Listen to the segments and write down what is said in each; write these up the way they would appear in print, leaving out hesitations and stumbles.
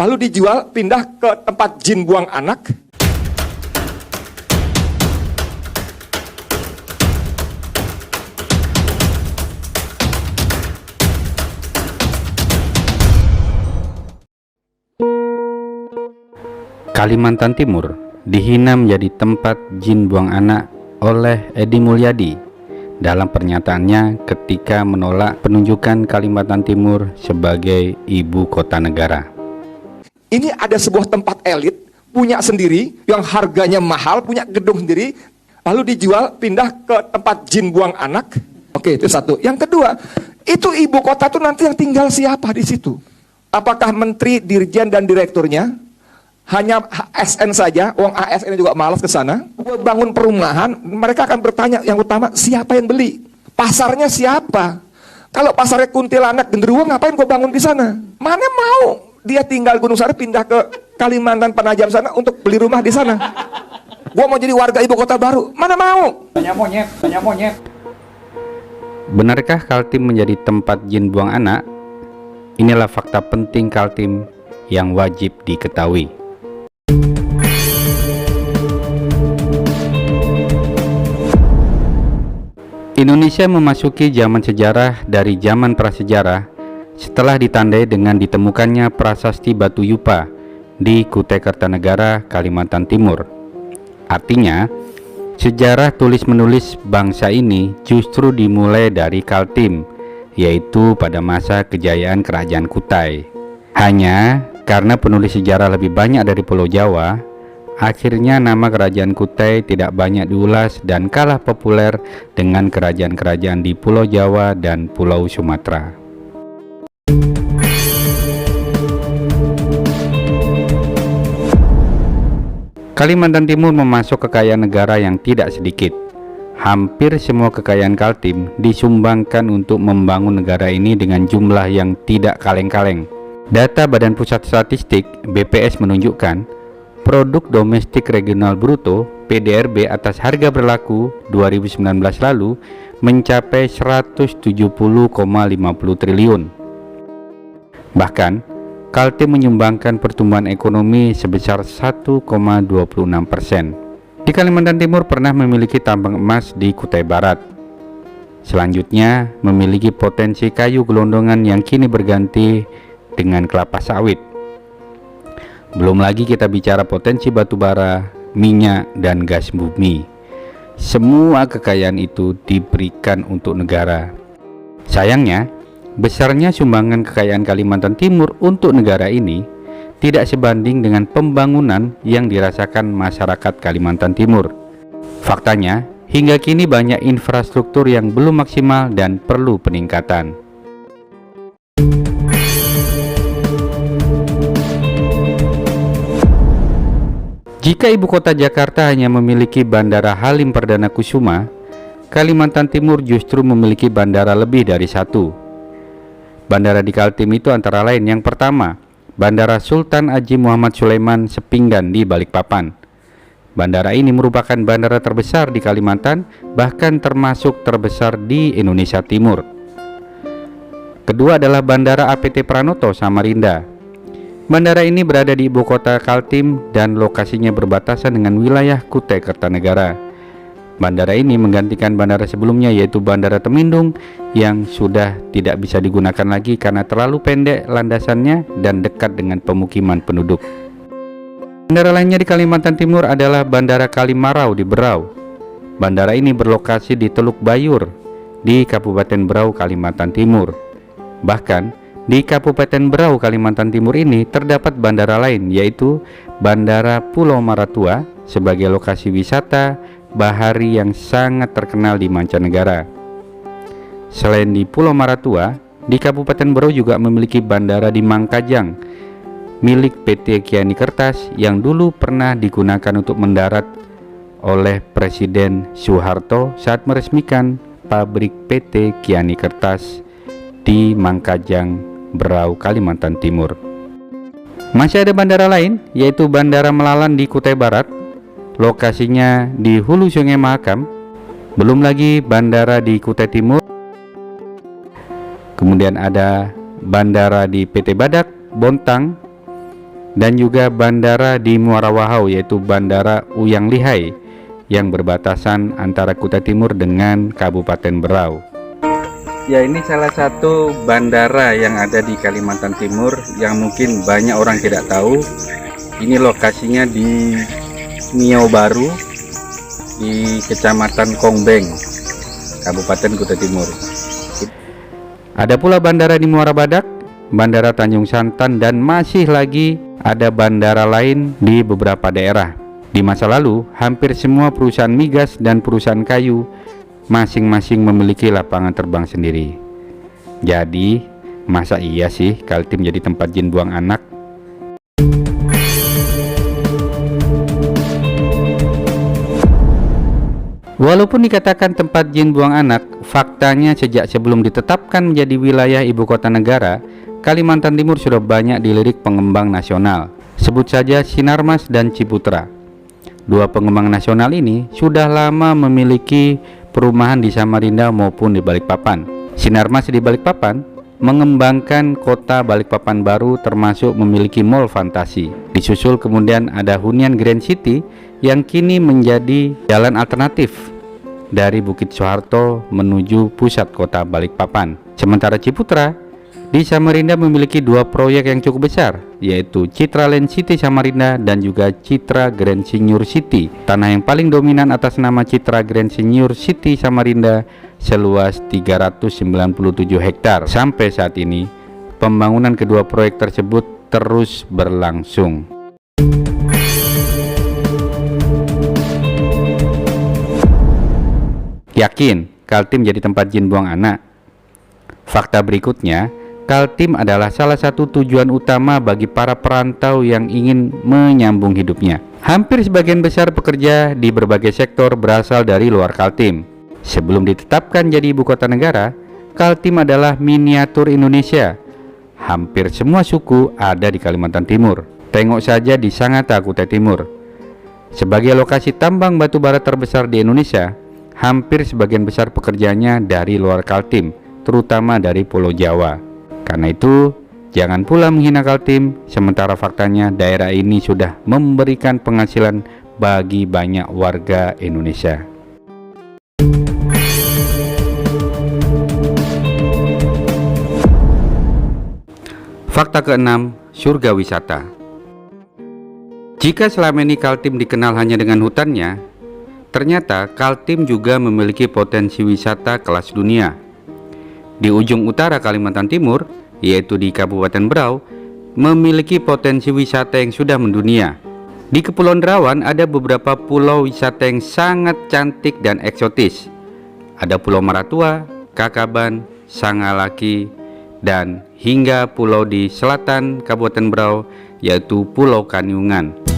lalu dijual, pindah ke tempat jin buang anak. Kalimantan Timur dihina menjadi tempat jin buang anak oleh Edi Mulyadi dalam pernyataannya ketika menolak penunjukan Kalimantan Timur sebagai ibu kota negara. Ini ada sebuah tempat elit, punya sendiri, yang harganya mahal, punya gedung sendiri, lalu dijual, pindah ke tempat jin buang anak. Oke, itu satu. Yang kedua, itu ibu kota tuh nanti yang tinggal siapa di situ? Apakah menteri, dirjen, dan direkturnya? Hanya ASN saja, uang ASN juga malas ke sana. Bangun perumahan, mereka akan bertanya yang utama, siapa yang beli? Pasarnya siapa? Kalau pasarnya kuntilanak, genderuwo, ngapain gua bangun di sana? Mana mau dia tinggal Gunung Sari pindah ke Kalimantan Penajam sana untuk beli rumah di sana? Gua mau jadi warga ibu kota baru, mana mau? Banyak monyet, banyak monyet. Benarkah Kaltim menjadi tempat jin buang anak? Inilah fakta penting Kaltim yang wajib diketahui. Indonesia memasuki zaman sejarah dari zaman prasejarah setelah ditandai dengan ditemukannya prasasti Batu Yupa di Kutai Kartanegara, Kalimantan Timur. Artinya, sejarah tulis-menulis bangsa ini justru dimulai dari Kaltim, yaitu pada masa kejayaan Kerajaan Kutai. Hanya karena penulis sejarah lebih banyak dari Pulau Jawa, akhirnya nama Kerajaan Kutai tidak banyak diulas dan kalah populer dengan kerajaan-kerajaan di Pulau Jawa dan Pulau Sumatera. Kalimantan Timur memasuk kekayaan negara yang tidak sedikit. Hampir semua kekayaan Kaltim disumbangkan untuk membangun negara ini dengan jumlah yang tidak kaleng-kaleng. Data Badan Pusat Statistik BPS menunjukkan Produk Domestik Regional Bruto (PDRB) atas harga berlaku 2019 lalu mencapai 170,50 triliun. Bahkan, Kaltim menyumbangkan pertumbuhan ekonomi sebesar 1,26%. Di Kalimantan Timur pernah memiliki tambang emas di Kutai Barat. Selanjutnya, memiliki potensi kayu gelondongan yang kini berganti dengan kelapa sawit. Belum lagi kita bicara potensi batu bara, minyak, dan gas bumi. Semua kekayaan itu diberikan untuk negara. Sayangnya, besarnya sumbangan kekayaan Kalimantan Timur untuk negara ini tidak sebanding dengan pembangunan yang dirasakan masyarakat Kalimantan Timur. Faktanya, hingga kini banyak infrastruktur yang belum maksimal dan perlu peningkatan. Jika ibu kota Jakarta hanya memiliki Bandara Halim Perdana Kusuma, Kalimantan Timur justru memiliki bandara lebih dari satu. Bandara di Kaltim itu antara lain yang pertama, Bandara Sultan Haji Muhammad Sulaiman Sepinggan di Balikpapan. Bandara ini merupakan bandara terbesar di Kalimantan, bahkan termasuk terbesar di Indonesia Timur. Kedua adalah Bandara APT Pranoto Samarinda. Bandara ini berada di ibu kota Kaltim dan lokasinya berbatasan dengan wilayah Kutai Kartanegara. Bandara ini menggantikan bandara sebelumnya yaitu Bandara Temindung yang sudah tidak bisa digunakan lagi karena terlalu pendek landasannya dan dekat dengan pemukiman penduduk. Bandara lainnya di Kalimantan Timur adalah Bandara Kalimarau di Berau. Bandara ini berlokasi di Teluk Bayur di Kabupaten Berau, Kalimantan Timur. Bahkan di Kabupaten Berau, Kalimantan Timur ini terdapat bandara lain yaitu Bandara Pulau Maratua sebagai lokasi wisata bahari yang sangat terkenal di mancanegara. Selain di Pulau Maratua, di Kabupaten Berau juga memiliki bandara di Mangkajang milik PT Kiani Kertas yang dulu pernah digunakan untuk mendarat oleh Presiden Soeharto saat meresmikan pabrik PT Kiani Kertas di Mangkajang, Berau, Kalimantan Timur. Masih ada bandara lain yaitu Bandara Melalan di Kutai Barat, lokasinya di hulu Sungai Mahakam. Belum lagi bandara di Kutai Timur. Kemudian ada bandara di PT Badak, Bontang. dan juga bandara di Muara Wahau, yaitu Bandara Uyang Lihai yang berbatasan antara Kutai Timur dengan Kabupaten Berau. Ya, ini salah satu bandara yang ada di Kalimantan Timur yang mungkin banyak orang tidak tahu. Ini lokasinya di Niau Baru di Kecamatan Kongbeng, Kabupaten Kutai Timur. Ada pula bandara di Muara Badak, Bandara Tanjung Santan, dan masih lagi ada bandara lain di beberapa daerah. Di masa lalu, hampir semua perusahaan migas dan perusahaan kayu masing-masing memiliki lapangan terbang sendiri. Jadi, masa iya sih Kaltim jadi tempat jin buang anak? Walaupun dikatakan tempat jin buang anak, faktanya sejak sebelum ditetapkan menjadi wilayah ibu kota negara, Kalimantan Timur sudah banyak dilirik pengembang nasional. Sebut saja Sinarmas dan Ciputra. Dua pengembang nasional ini sudah lama memiliki perumahan di Samarinda maupun di Balikpapan. Sinarmas di Balikpapan mengembangkan kota Balikpapan baru, termasuk memiliki mall fantasi. Disusul kemudian ada hunian Grand City yang kini menjadi jalan alternatif dari Bukit Soeharto menuju pusat kota Balikpapan. Sementara Ciputra di Samarinda memiliki dua proyek yang cukup besar, yaitu Citra Land City Samarinda dan juga Citra Grand Senior City. Tanah yang paling dominan atas nama Citra Grand Senior City Samarinda seluas 397 hektar. Sampai saat ini, pembangunan kedua proyek tersebut terus berlangsung. Yakin Kaltim jadi tempat jin buang anak? Fakta berikutnya, Kaltim adalah salah satu tujuan utama bagi para perantau yang ingin menyambung hidupnya. Hampir sebagian besar pekerja di berbagai sektor berasal dari luar Kaltim. Sebelum ditetapkan jadi ibu kota negara, Kaltim adalah miniatur Indonesia. Hampir semua suku ada di Kalimantan Timur. Tengok saja di Sangatta, Kutai Timur. Sebagai lokasi tambang batu bara terbesar di Indonesia, hampir sebagian besar pekerjanya dari luar Kaltim, terutama dari Pulau Jawa. Karena itu, jangan pula menghina Kaltim, sementara faktanya daerah ini sudah memberikan penghasilan bagi banyak warga Indonesia. Fakta keenam, surga wisata. Jika selama ini Kaltim dikenal hanya dengan hutannya, ternyata Kaltim juga memiliki potensi wisata kelas dunia. Di ujung utara Kalimantan Timur, yaitu di Kabupaten Berau, memiliki potensi wisata yang sudah mendunia. Di Kepulauan Derawan ada beberapa pulau wisata yang sangat cantik dan eksotis. Ada Pulau Maratua, Kakaban, Sangalaki, dan hingga pulau di selatan Kabupaten Berau, yaitu Pulau Kanyungan.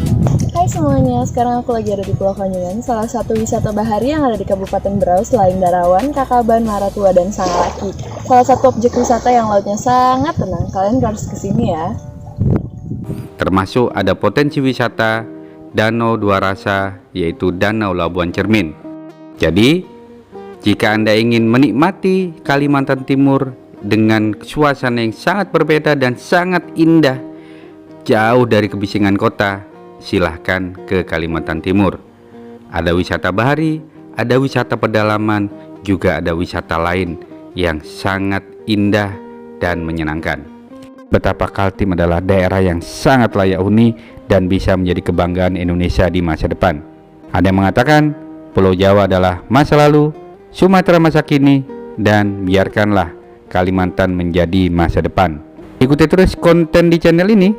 Hai semuanya, sekarang aku lagi ada di Pulau Kanyungan, salah satu wisata bahari yang ada di Kabupaten Berau selain Darawan, Kakaban, Maratua, dan Sangalaki. Salah satu objek wisata yang lautnya sangat tenang, kalian harus kesini ya. Termasuk ada potensi wisata Danau Dua Rasa, yaitu Danau Labuan Cermin. Jadi, jika Anda ingin menikmati Kalimantan Timur dengan suasana yang sangat berbeda dan sangat indah, jauh dari kebisingan kota, silahkan ke Kalimantan Timur. Ada wisata bahari, ada wisata pedalaman, juga ada wisata lain yang sangat indah dan menyenangkan. Betapa Kaltim adalah daerah yang sangat layak huni dan bisa menjadi kebanggaan Indonesia di masa depan. Ada yang mengatakan Pulau Jawa adalah masa lalu, Sumatera masa kini, dan biarkanlah Kalimantan menjadi masa depan. Ikuti terus konten di channel ini,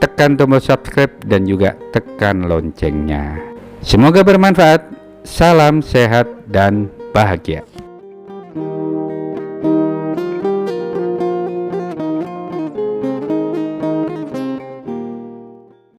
tekan tombol subscribe dan juga tekan loncengnya. Semoga bermanfaat. Salam sehat dan bahagia.